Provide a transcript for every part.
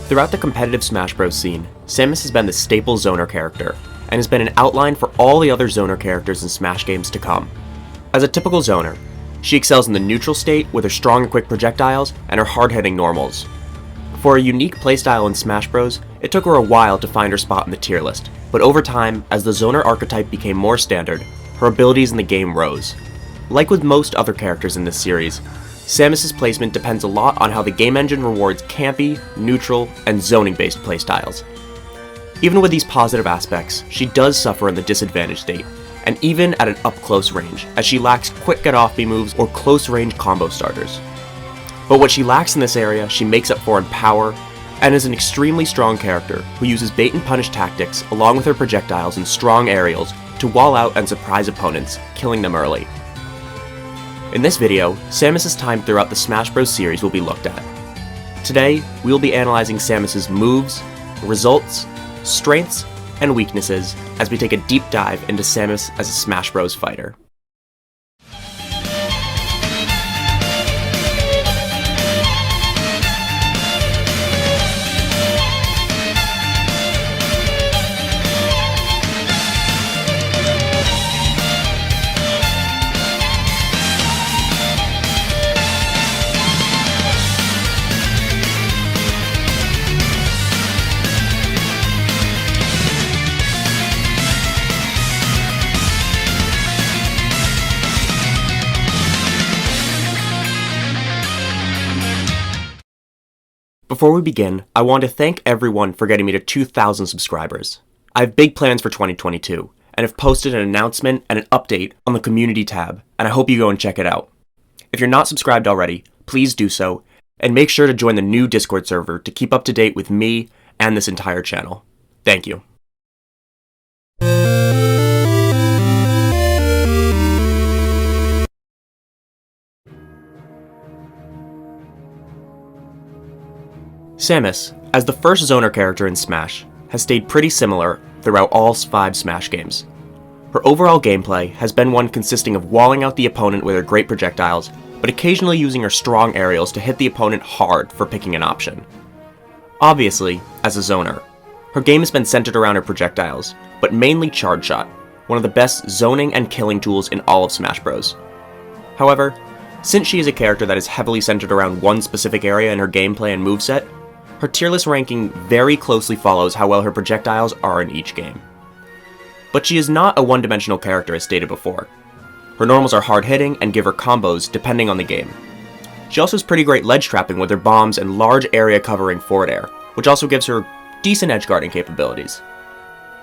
Throughout the competitive Smash Bros. Scene, Samus has been the staple zoner character, and has been an outline for all the other zoner characters in Smash games to come. As a typical zoner, she excels in the neutral state with her strong and quick projectiles and her hard-hitting normals. For a unique playstyle in Smash Bros., it took her a while to find her spot in the tier list, but over time, as the zoner archetype became more standard, her abilities in the game rose. Like with most other characters in this series, Samus' placement depends a lot on how the game engine rewards campy, neutral, and zoning-based playstyles. Even with these positive aspects, she does suffer in the disadvantage state, and even at an up-close range, as she lacks quick get-off-me moves or close-range combo starters. But what she lacks in this area, she makes up for in power, and is an extremely strong character who uses bait-and-punish tactics along with her projectiles and strong aerials to wall out and surprise opponents, killing them early. In this video, Samus' time throughout the Smash Bros. Series will be looked at. Today, we will be analyzing Samus' moves, results, strengths, and weaknesses as we take a deep dive into Samus as a Smash Bros. Fighter. Before we begin, I want to thank everyone for getting me to 2,000 subscribers. I have big plans for 2022, and have posted an announcement and an update on the community tab, and I hope you go and check it out. If you're not subscribed already, please do so, and make sure to join the new Discord server to keep up to date with me and this entire channel. Thank you. Samus, as the first zoner character in Smash, has stayed pretty similar throughout all 5 Smash games. Her overall gameplay has been one consisting of walling out the opponent with her great projectiles, but occasionally using her strong aerials to hit the opponent hard for picking an option. Obviously, as a zoner, her game has been centered around her projectiles, but mainly Charge Shot, one of the best zoning and killing tools in all of Smash Bros. However, since she is a character that is heavily centered around one specific area in her gameplay and moveset, her tier list ranking very closely follows how well her projectiles are in each game. But she is not a one-dimensional character as stated before. Her normals are hard-hitting and give her combos depending on the game. She also has pretty great ledge trapping with her bombs and large area covering forward air, which also gives her decent edge guarding capabilities.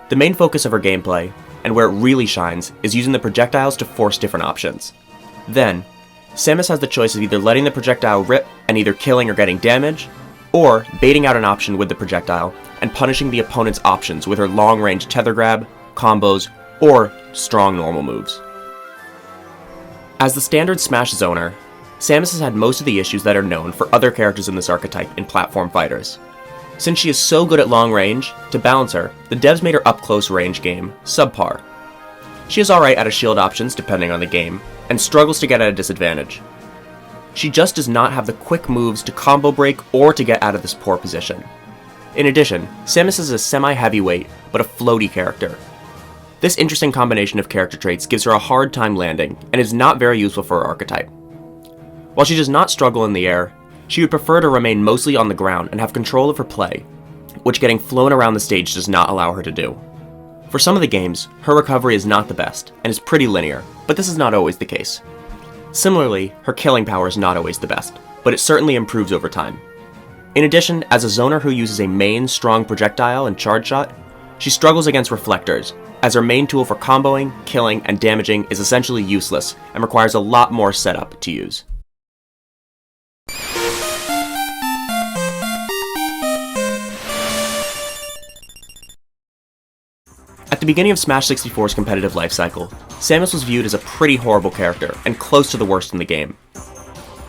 The main focus of her gameplay, and where it really shines, is using the projectiles to force different options. Then, Samus has the choice of either letting the projectile rip and either killing or getting damage, or baiting out an option with the projectile and punishing the opponent's options with her long-range tether grab, combos, or strong normal moves. As the standard Smash zoner, Samus has had most of the issues that are known for other characters in this archetype in platform fighters. Since she is so good at long range, to balance her, the devs made her up-close range game subpar. She is alright at a shield options depending on the game, and struggles to get at a disadvantage. She just does not have the quick moves to combo break or to get out of this poor position. In addition, Samus is a semi-heavyweight, but a floaty character. This interesting combination of character traits gives her a hard time landing, and is not very useful for her archetype. While she does not struggle in the air, she would prefer to remain mostly on the ground and have control of her play, which getting flown around the stage does not allow her to do. For some of the games, her recovery is not the best, and is pretty linear, but this is not always the case. Similarly, her killing power is not always the best, but it certainly improves over time. In addition, as a zoner who uses a main strong projectile and Charge Shot, she struggles against reflectors, as her main tool for comboing, killing, and damaging is essentially useless and requires a lot more setup to use. At the beginning of Smash 64's competitive lifecycle, Samus was viewed as a pretty horrible character, and close to the worst in the game.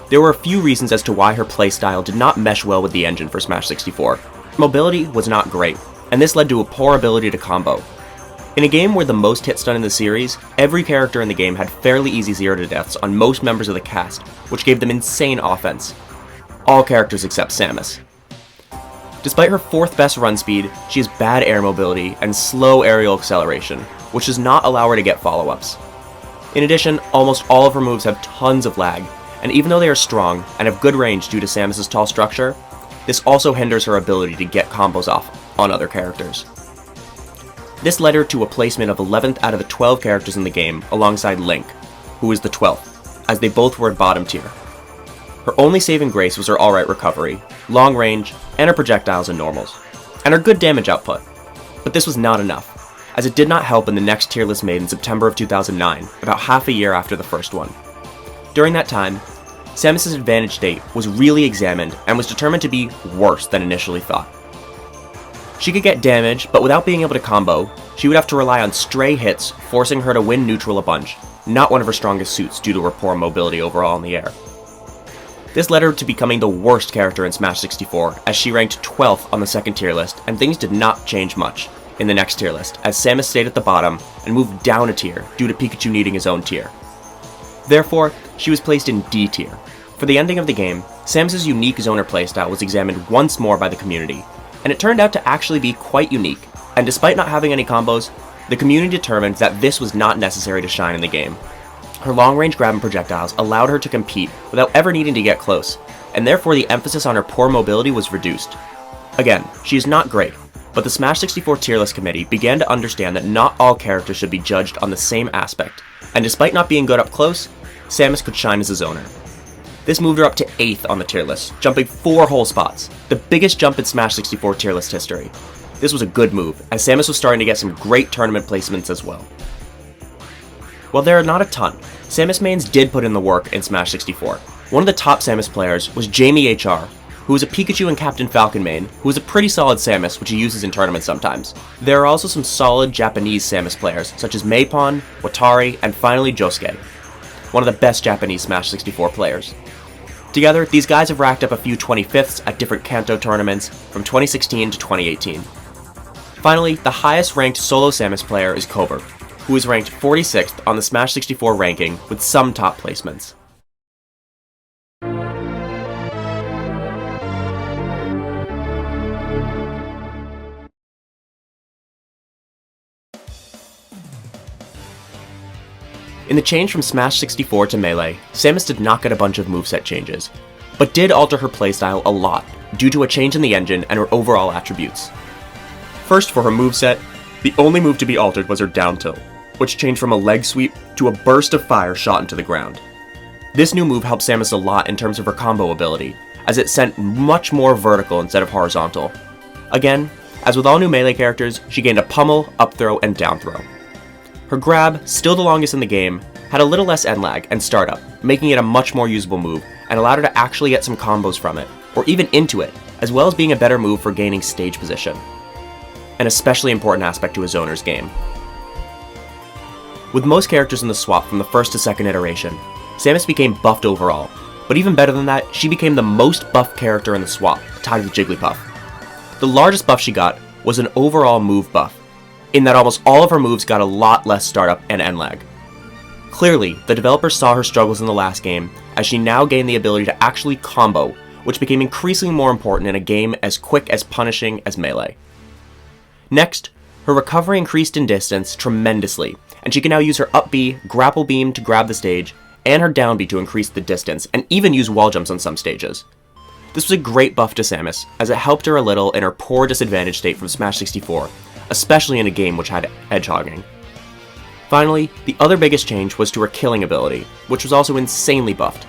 There were a few reasons as to why her playstyle did not mesh well with the engine for Smash 64. Mobility was not great, and this led to a poor ability to combo. In a game where the most hit stun in the series, every character in the game had fairly easy 0 deaths on most members of the cast, which gave them insane offense. All characters except Samus. Despite her 4th best run speed, she has bad air mobility and slow aerial acceleration, which does not allow her to get follow-ups. In addition, almost all of her moves have tons of lag, and even though they are strong and have good range due to Samus's tall structure, this also hinders her ability to get combos off on other characters. This led her to a placement of 11th out of the 12 characters in the game alongside Link, who is the 12th, as they both were at bottom tier. Her only saving grace was her alright recovery, long range, and her projectiles and normals, and her good damage output. But this was not enough, as it did not help in the next tier list made in September of 2009, about half a year after the first one. During that time, Samus's advantage state was really examined and was determined to be worse than initially thought. She could get damage, but without being able to combo, she would have to rely on stray hits, forcing her to win neutral a bunch, not one of her strongest suits due to her poor mobility overall in the air. This led her to becoming the worst character in Smash 64, as she ranked 12th on the second tier list, and things did not change much in the next tier list, as Samus stayed at the bottom and moved down a tier due to Pikachu needing his own tier. Therefore, she was placed in D tier. For the ending of the game, Samus's unique zoner playstyle was examined once more by the community, and it turned out to actually be quite unique, and despite not having any combos, the community determined that this was not necessary to shine in the game. Her long-range grab and projectiles allowed her to compete without ever needing to get close, and therefore the emphasis on her poor mobility was reduced. Again, she is not great, but the Smash 64 tier list committee began to understand that not all characters should be judged on the same aspect, and despite not being good up close, Samus could shine as a zoner. This moved her up to 8th on the tier list, jumping 4 whole spots, the biggest jump in Smash 64 tier list history. This was a good move, as Samus was starting to get some great tournament placements as well. While there are not a ton, Samus mains did put in the work in Smash 64. One of the top Samus players was Jamie HR, who is a Pikachu and Captain Falcon main, who is a pretty solid Samus, which he uses in tournaments sometimes. There are also some solid Japanese Samus players, such as Meipon, Watari, and finally Josuke, one of the best Japanese Smash 64 players. Together, these guys have racked up a few 25ths at different Kanto tournaments from 2016 to 2018. Finally, the highest ranked solo Samus player is Cobra, who is ranked 46th on the Smash 64 ranking with some top placements. In the change from Smash 64 to Melee, Samus did not get a bunch of moveset changes, but did alter her playstyle a lot due to a change in the engine and her overall attributes. First, for her moveset, the only move to be altered was her down tilt, which changed from a leg sweep to a burst of fire shot into the ground. This new move helped Samus a lot in terms of her combo ability, as it sent much more vertical instead of horizontal. Again, as with all new Melee characters, she gained a pummel, up throw, and down throw. Her grab, still the longest in the game, had a little less end lag and startup, making it a much more usable move, and allowed her to actually get some combos from it, or even into it, as well as being a better move for gaining stage position. An especially important aspect to a zoner's game. With most characters in the swap from the first to second iteration, Samus became buffed overall, but even better than that, she became the most buffed character in the swap, tied with Jigglypuff. The largest buff she got was an overall move buff, in that almost all of her moves got a lot less startup and end lag. Clearly, the developers saw her struggles in the last game, as she now gained the ability to actually combo, which became increasingly more important in a game as quick as punishing as Melee. Next, her recovery increased in distance tremendously, and she can now use her up B, grapple beam to grab the stage, and her down B to increase the distance, and even use wall jumps on some stages. This was a great buff to Samus, as it helped her a little in her poor disadvantage state from Smash 64, especially in a game which had edgehogging. Finally, the other biggest change was to her killing ability, which was also insanely buffed.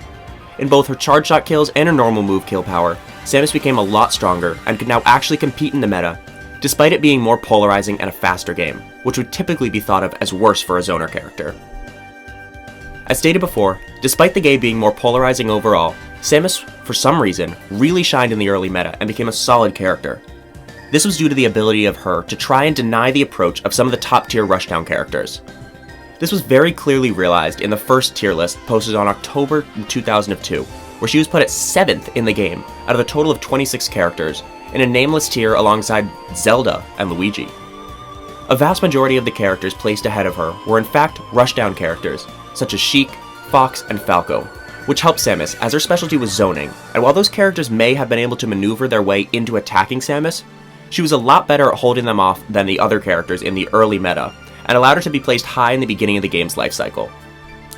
In both her charge shot kills and her normal move kill power, Samus became a lot stronger and could now actually compete in the meta, despite it being more polarizing and a faster game, which would typically be thought of as worse for a zoner character. As stated before, despite the game being more polarizing overall, Samus, for some reason, really shined in the early meta and became a solid character. This was due to the ability of her to try and deny the approach of some of the top tier Rushdown characters. This was very clearly realized in the first tier list posted on October 2002, where she was put at 7th in the game out of a total of 26 characters, in a nameless tier alongside Zelda and Luigi. A vast majority of the characters placed ahead of her were in fact Rushdown characters, such as Sheik, Fox, and Falco, which helped Samus as her specialty was zoning, and while those characters may have been able to maneuver their way into attacking Samus, she was a lot better at holding them off than the other characters in the early meta, and allowed her to be placed high in the beginning of the game's lifecycle.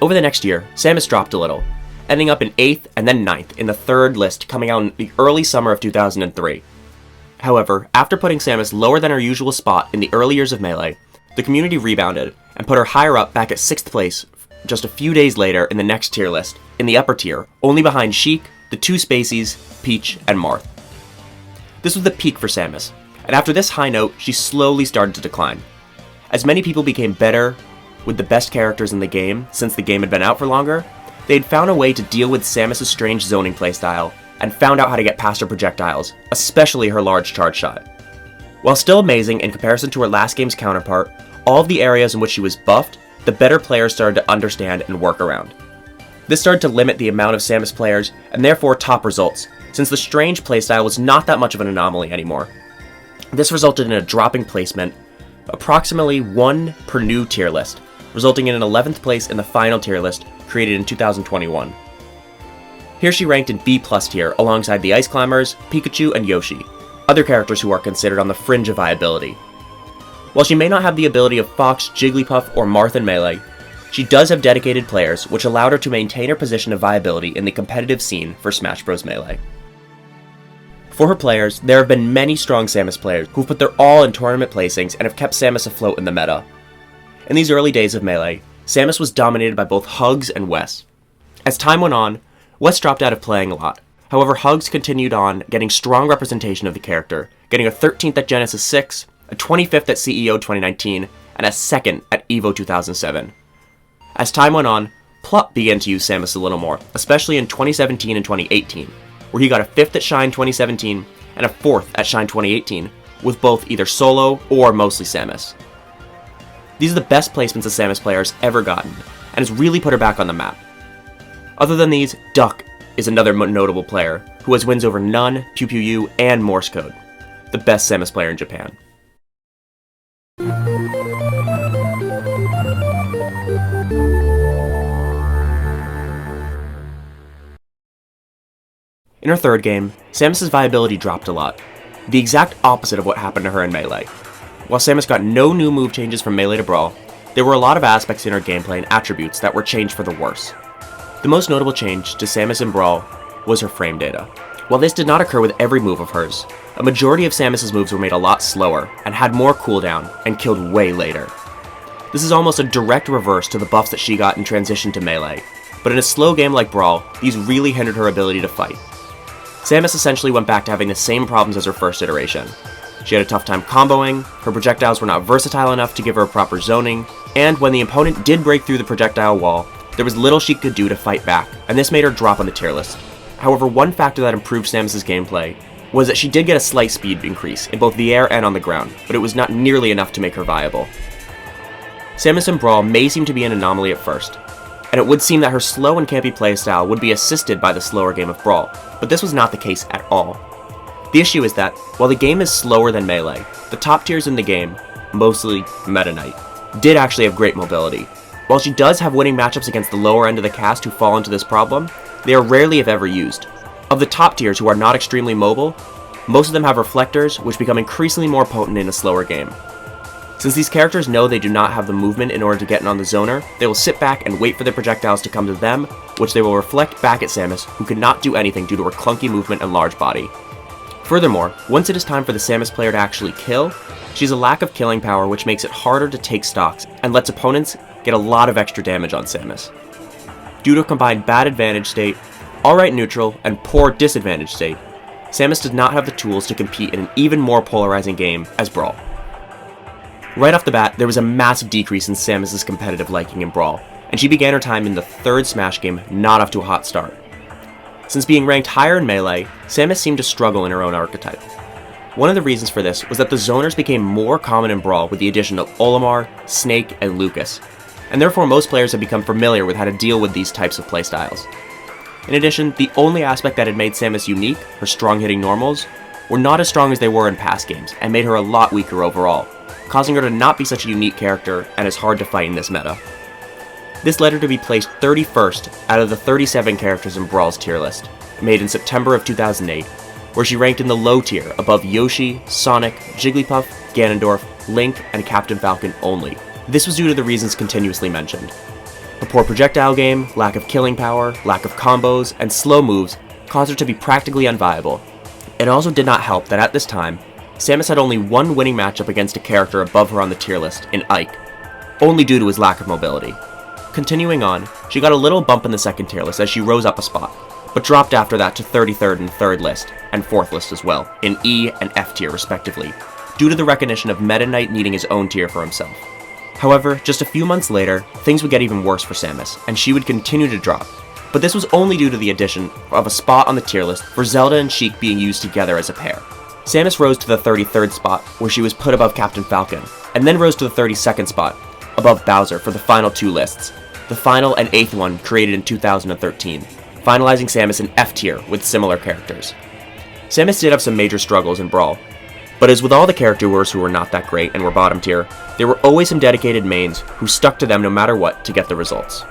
Over the next year, Samus dropped a little, ending up in 8th and then 9th in the 3rd list coming out in the early summer of 2003. However, after putting Samus lower than her usual spot in the early years of Melee, the community rebounded and put her higher up back at 6th place just a few days later in the next tier list, in the upper tier, only behind Sheik, the two Spaceys, Peach, and Marth. This was the peak for Samus, and after this high note, she slowly started to decline. As many people became better with the best characters in the game since the game had been out for longer, they had found a way to deal with Samus' strange zoning playstyle and found out how to get past her projectiles, especially her large charge shot. While still amazing in comparison to her last game's counterpart, all of the areas in which she was buffed, the better players started to understand and work around. This started to limit the amount of Samus players, and therefore top results, since the strange playstyle was not that much of an anomaly anymore. This resulted in a dropping placement, approximately 1 per new tier list, resulting in an 11th place in the final tier list created in 2021. Here she ranked in B+ tier alongside the Ice Climbers, Pikachu, and Yoshi, other characters who are considered on the fringe of viability. While she may not have the ability of Fox, Jigglypuff, or Marth in Melee, she does have dedicated players, which allowed her to maintain her position of viability in the competitive scene for Smash Bros. Melee. For her players, there have been many strong Samus players who've put their all in tournament placings and have kept Samus afloat in the meta. In these early days of Melee, Samus was dominated by both Hugs and Wes. As time went on, Wes dropped out of playing a lot. However, Hugs continued on, getting strong representation of the character, getting a 13th at Genesis 6, a 25th at CEO 2019, and a 2nd at EVO 2007. As time went on, Plup began to use Samus a little more, especially in 2017 and 2018, where he got a 5th at Shine 2017 and a 4th at Shine 2018, with both either solo or mostly Samus. These are the best placements a Samus player has ever gotten, and has really put her back on the map. Other than these, Duck is another notable player, who has wins over Nun, Pew Pew U, and Morse Code, the best Samus player in Japan. In her third game, Samus' viability dropped a lot, the exact opposite of what happened to her in Melee. While Samus got no new move changes from Melee to Brawl, there were a lot of aspects in her gameplay and attributes that were changed for the worse. The most notable change to Samus in Brawl was her frame data. While this did not occur with every move of hers, a majority of Samus' moves were made a lot slower and had more cooldown and killed way later. This is almost a direct reverse to the buffs that she got in transition to Melee, but in a slow game like Brawl, these really hindered her ability to fight. Samus essentially went back to having the same problems as her first iteration. She had a tough time comboing, her projectiles were not versatile enough to give her proper zoning, and when the opponent did break through the projectile wall, there was little she could do to fight back, and this made her drop on the tier list. However, one factor that improved Samus' gameplay was that she did get a slight speed increase in both the air and on the ground, but it was not nearly enough to make her viable. Samus in Brawl may seem to be an anomaly at first, and it would seem that her slow and campy playstyle would be assisted by the slower game of Brawl, but this was not the case at all. The issue is that, while the game is slower than Melee, the top tiers in the game, mostly Meta Knight, did actually have great mobility. While she does have winning matchups against the lower end of the cast who fall into this problem, they are rarely if ever used. Of the top tiers who are not extremely mobile, most of them have reflectors, which become increasingly more potent in a slower game. Since these characters know they do not have the movement in order to get in on the zoner, they will sit back and wait for their projectiles to come to them, which they will reflect back at Samus, who cannot do anything due to her clunky movement and large body. Furthermore, once it is time for the Samus player to actually kill, she has a lack of killing power which makes it harder to take stocks and lets opponents get a lot of extra damage on Samus. Due to a combined bad advantage state, alright neutral, and poor disadvantage state, Samus does not have the tools to compete in an even more polarizing game as Brawl. Right off the bat, there was a massive decrease in Samus' competitive liking in Brawl, and she began her time in the third Smash game not off to a hot start. Since being ranked higher in Melee, Samus seemed to struggle in her own archetype. One of the reasons for this was that the zoners became more common in Brawl with the addition of Olimar, Snake, and Lucas, and therefore most players have become familiar with how to deal with these types of playstyles. In addition, the only aspect that had made Samus unique, her strong hitting normals, were not as strong as they were in past games, and made her a lot weaker overall, causing her to not be such a unique character and as hard to fight in this meta. This led her to be placed 31st out of the 37 characters in Brawl's tier list, made in September of 2008, where she ranked in the low tier above Yoshi, Sonic, Jigglypuff, Ganondorf, Link, and Captain Falcon only. This was due to the reasons continuously mentioned. Her poor projectile game, lack of killing power, lack of combos, and slow moves caused her to be practically unviable. It also did not help that at this time, Samus had only one winning matchup against a character above her on the tier list, in Ike, only due to his lack of mobility. Continuing on, she got a little bump in the second tier list as she rose up a spot, but dropped after that to 33rd in the third list, and fourth list as well, in E and F tier respectively, due to the recognition of Meta Knight needing his own tier for himself. However, just a few months later, things would get even worse for Samus, and she would continue to drop, but this was only due to the addition of a spot on the tier list for Zelda and Sheik being used together as a pair. Samus rose to the 33rd spot, where she was put above Captain Falcon, and then rose to the 32nd spot, above Bowser for the final two lists, the final and 8th one created in 2013, finalizing Samus in F tier with similar characters. Samus did have some major struggles in Brawl, but as with all the characters who were not that great and were bottom tier, there were always some dedicated mains who stuck to them no matter what to get the results.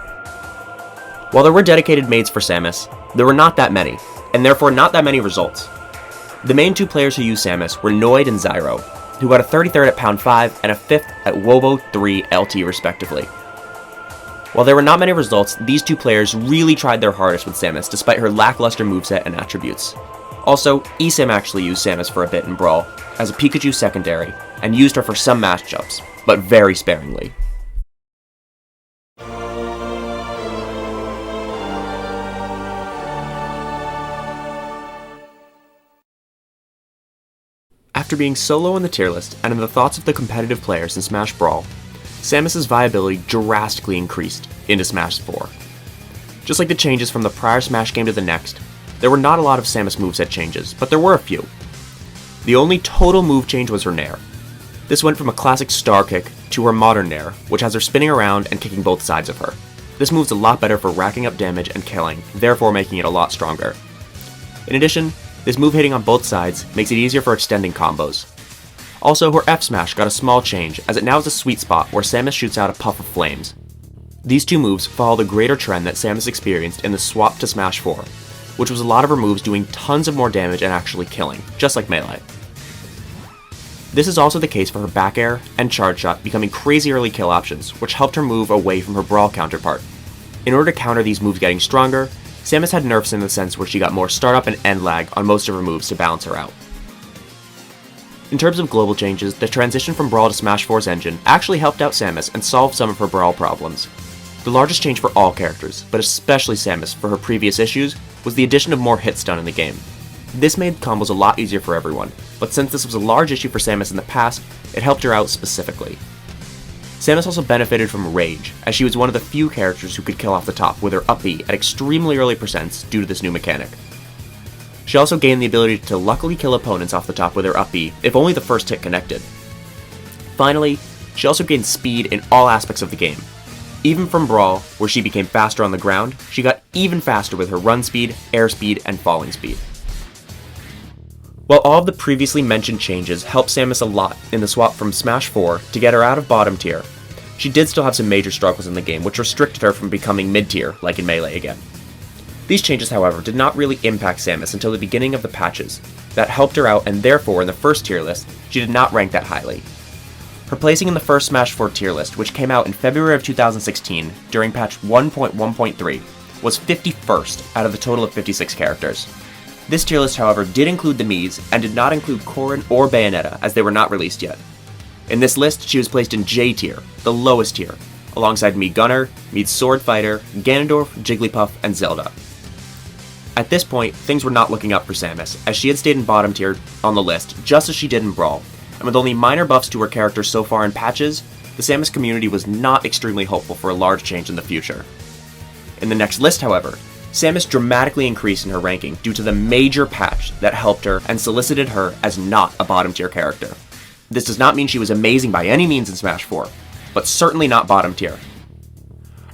While there were dedicated mains for Samus, there were not that many, and therefore not that many results. The main two players who used Samus were Noid and Zyro, who got a 33rd at Pound 5 and a 5th at Wobo 3 LT respectively. While there were not many results, these two players really tried their hardest with Samus despite her lackluster moveset and attributes. Also, ESAM actually used Samus for a bit in Brawl as a Pikachu secondary, and used her for some matchups, but very sparingly. After being so low on the tier list and in the thoughts of the competitive players in Smash Brawl, Samus's viability drastically increased into Smash 4. Just like the changes from the prior Smash game to the next, there were not a lot of Samus moveset changes, but there were a few. The only total move change was her Nair. This went from a classic star kick to her modern Nair, which has her spinning around and kicking both sides of her. This move's a lot better for racking up damage and killing, therefore making it a lot stronger. In addition, this move hitting on both sides makes it easier for extending combos. Also, her F smash got a small change, as it now has a sweet spot where Samus shoots out a puff of flames. These two moves follow the greater trend that Samus experienced in the swap to Smash 4, which was a lot of her moves doing tons of more damage and actually killing, just like Melee. This is also the case for her back air and charge shot becoming crazy early kill options, which helped her move away from her Brawl counterpart. In order to counter these moves getting stronger, Samus had nerfs in the sense where she got more startup and end lag on most of her moves to balance her out. In terms of global changes, the transition from Brawl to Smash 4's engine actually helped out Samus and solved some of her Brawl problems. The largest change for all characters, but especially Samus for her previous issues, was the addition of more hit stun in the game. This made combos a lot easier for everyone, but since this was a large issue for Samus in the past, it helped her out specifically. Samus also benefited from Rage, as she was one of the few characters who could kill off the top with her up B at extremely early percents due to this new mechanic. She also gained the ability to luckily kill opponents off the top with her up B if only the first hit connected. Finally, she also gained speed in all aspects of the game. Even from Brawl, where she became faster on the ground, she got even faster with her run speed, air speed, and falling speed. While all of the previously mentioned changes helped Samus a lot in the swap from Smash 4 to get her out of bottom tier, she did still have some major struggles in the game which restricted her from becoming mid-tier, like in Melee again. These changes, however, did not really impact Samus until the beginning of the patches that helped her out, and therefore in the first tier list, she did not rank that highly. Her placing in the first Smash 4 tier list, which came out in February of 2016 during patch 1.1.3, was 51st out of the total of 56 characters. This tier list, however, did include the Miis, and did not include Corrin or Bayonetta, as they were not released yet. In this list, she was placed in J tier, the lowest tier, alongside Mii Gunner, Mii Sword Fighter, Ganondorf, Jigglypuff, and Zelda. At this point, things were not looking up for Samus, as she had stayed in bottom tier on the list, just as she did in Brawl, and with only minor buffs to her character so far in patches, the Samus community was not extremely hopeful for a large change in the future. In the next list, however, Samus dramatically increased in her ranking due to the major patch that helped her and solicited her as not a bottom tier character. This does not mean she was amazing by any means in Smash 4, but certainly not bottom tier.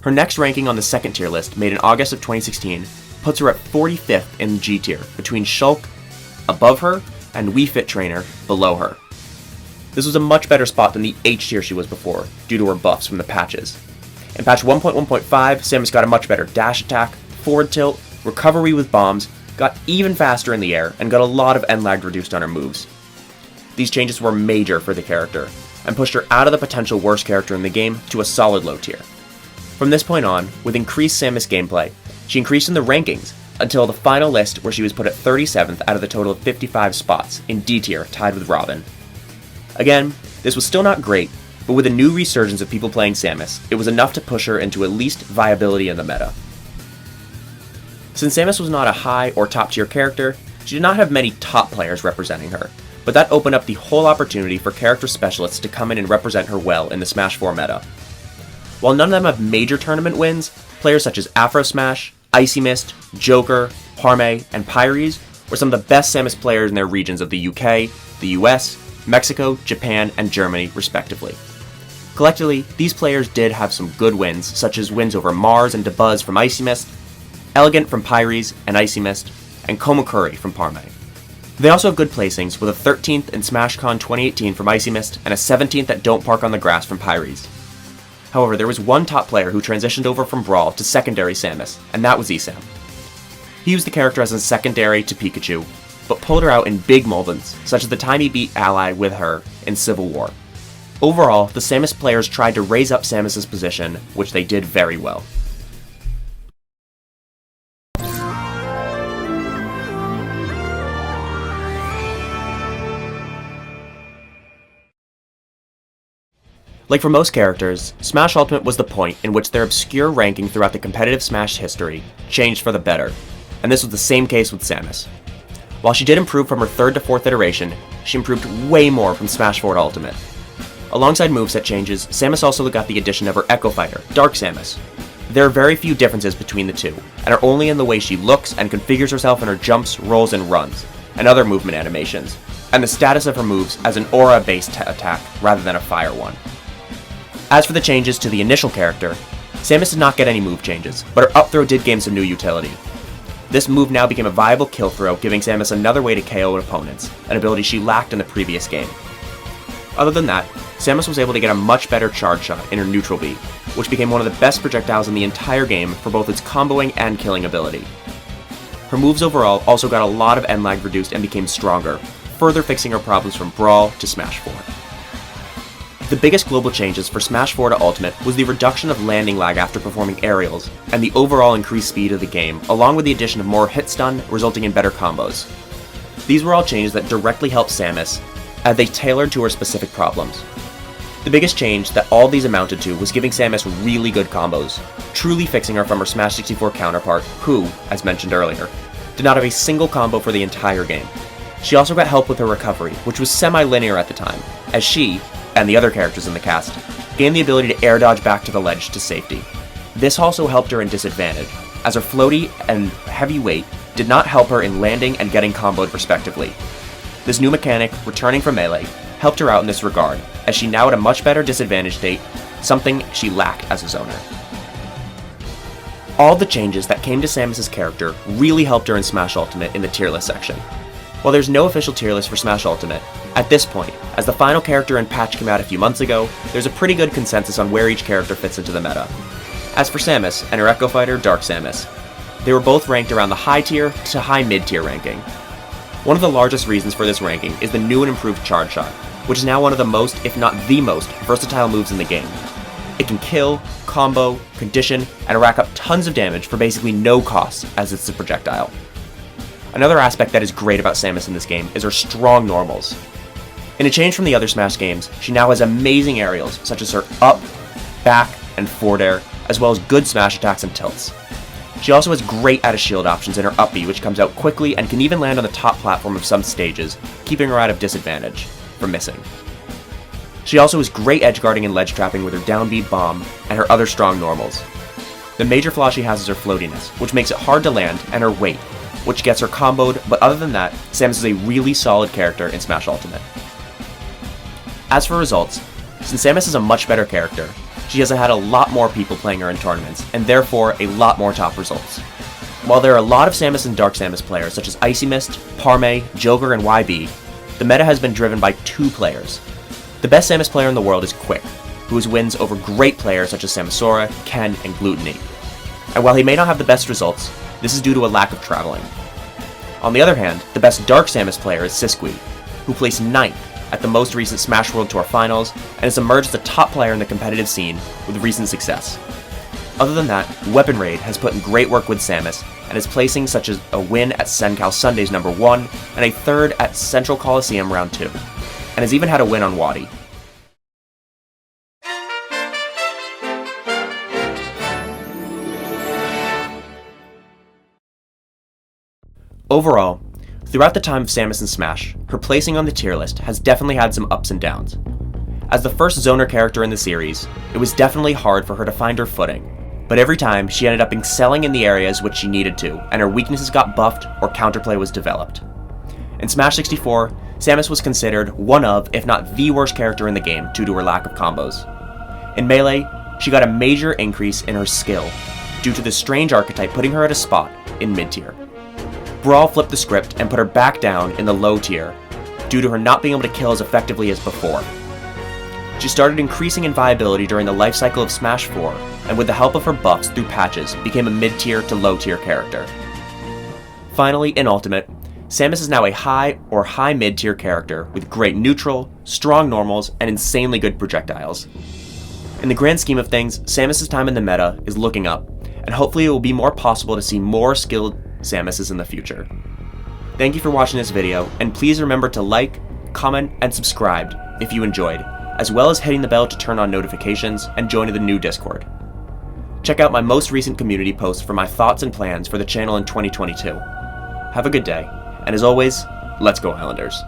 Her next ranking on the second tier list, made in August of 2016, puts her at 45th in G tier, between Shulk above her and Wii Fit Trainer below her. This was a much better spot than the H tier she was before, due to her buffs from the patches. In patch 1.1.5, Samus got a much better dash attack, forward tilt, recovery with bombs, got even faster in the air, and got a lot of end lag reduced on her moves. These changes were major for the character, and pushed her out of the potential worst character in the game to a solid low tier. From this point on, with increased Samus gameplay, she increased in the rankings until the final list where she was put at 37th out of the total of 55 spots, in D tier, tied with Robin. Again, this was still not great, but with a new resurgence of people playing Samus, it was enough to push her into at least viability in the meta. Since Samus was not a high or top tier character, she did not have many top players representing her, but that opened up the whole opportunity for character specialists to come in and represent her well in the Smash 4 meta. While none of them have major tournament wins, players such as Afro Smash, Icy Mist, Joker, Parme, and Pyres were some of the best Samus players in their regions of the UK, the US, Mexico, Japan, and Germany, respectively. Collectively, these players did have some good wins, such as wins over Mars and Dabuz from Icy Mist, Elegant from Pyres and Icy Mist, and Komokuri from Parme. They also have good placings, with a 13th in SmashCon 2018 from Icy Mist and a 17th at Don't Park on the Grass from Pyres. However, there was one top player who transitioned over from Brawl to secondary Samus, and that was Esam. He used the character as a secondary to Pikachu, but pulled her out in big moments, such as the time he beat Ally with her in Civil War. Overall, the Samus players tried to raise up Samus' position, which they did very well. Like for most characters, Smash Ultimate was the point in which their obscure ranking throughout the competitive Smash history changed for the better, and this was the same case with Samus. While she did improve from her 3rd to 4th iteration, she improved way more from Smash 4 to Ultimate. Alongside moveset changes, Samus also got the addition of her Echo Fighter, Dark Samus. There are very few differences between the two, and are only in the way she looks and configures herself in her jumps, rolls, and runs, and other movement animations, and the status of her moves as an aura-based attack rather than a fire one. As for the changes to the initial character, Samus did not get any move changes, but her up throw did gain some new utility. This move now became a viable kill throw, giving Samus another way to KO opponents, an ability she lacked in the previous game. Other than that, Samus was able to get a much better charge shot in her neutral B, which became one of the best projectiles in the entire game for both its comboing and killing ability. Her moves overall also got a lot of end lag reduced and became stronger, further fixing her problems from Brawl to Smash 4. The biggest global changes for Smash 4 to Ultimate was the reduction of landing lag after performing aerials, and the overall increased speed of the game, along with the addition of more hit stun, resulting in better combos. These were all changes that directly helped Samus, as they tailored to her specific problems. The biggest change that all these amounted to was giving Samus really good combos, truly fixing her from her Smash 64 counterpart, who, as mentioned earlier, did not have a single combo for the entire game. She also got help with her recovery, which was semi-linear at the time, as she, and the other characters in the cast, gained the ability to air dodge back to the ledge to safety. This also helped her in disadvantage, as her floaty and heavy weight did not help her in landing and getting comboed respectively. This new mechanic, returning from melee, helped her out in this regard, as she now had a much better disadvantage state, something she lacked as a zoner. All the changes that came to Samus' character really helped her in Smash Ultimate in the tier list section. While there's no official tier list for Smash Ultimate, at this point, as the final character and patch came out a few months ago, there's a pretty good consensus on where each character fits into the meta. As for Samus and her Echo Fighter, Dark Samus, they were both ranked around the high tier to high mid tier ranking. One of the largest reasons for this ranking is the new and improved charge shot, which is now one of the most, if not the most, versatile moves in the game. It can kill, combo, condition, and rack up tons of damage for basically no cost as it's a projectile. Another aspect that is great about Samus in this game is her strong normals. In a change from the other Smash games, she now has amazing aerials, such as her up, back, and forward air, as well as good smash attacks and tilts. She also has great out of shield options in her up B, which comes out quickly and can even land on the top platform of some stages, keeping her out of disadvantage for missing. She also has great edge guarding and ledge trapping with her down B bomb and her other strong normals. The major flaw she has is her floatiness, which makes it hard to land, and her weight, which gets her comboed, but other than that, Samus is a really solid character in Smash Ultimate. As for results, since Samus is a much better character, she has had a lot more people playing her in tournaments, and therefore a lot more top results. While there are a lot of Samus and Dark Samus players such as Icy Mist, Parme, Joker, and YB, the meta has been driven by two players. The best Samus player in the world is Quick, who has wins over great players such as Samosora, Ken, and Gluttony. And while he may not have the best results, this is due to a lack of traveling. On the other hand, the best Dark Samus player is Siskwe, who placed 9th at the most recent Smash World Tour Finals and has emerged as a top player in the competitive scene with recent success. Other than that, Weapon Raid has put in great work with Samus and his placings such as a win at Sencal Sundays No. 1 and a 3rd at Central Coliseum Round 2, and has even had a win on Wadi. Overall, throughout the time of Samus in Smash, her placing on the tier list has definitely had some ups and downs. As the first Zoner character in the series, it was definitely hard for her to find her footing, but every time she ended up excelling in the areas which she needed to, and her weaknesses got buffed or counterplay was developed. In Smash 64, Samus was considered one of, if not the worst character in the game due to her lack of combos. In Melee, she got a major increase in her skill, due to the strange archetype putting her at a spot in mid-tier. Brawl flipped the script and put her back down in the low tier, due to her not being able to kill as effectively as before. She started increasing in viability during the life cycle of Smash 4, and with the help of her buffs through patches, became a mid-tier to low-tier character. Finally, in Ultimate, Samus is now a high or high mid-tier character with great neutral, strong normals, and insanely good projectiles. In the grand scheme of things, Samus' time in the meta is looking up, and hopefully it will be more possible to see more skilled Samuses in the future. Thank you for watching this video, and please remember to like, comment, and subscribe if you enjoyed, as well as hitting the bell to turn on notifications and join the new Discord. Check out my most recent community post for my thoughts and plans for the channel in 2022. Have a good day, and as always, let's go Islanders.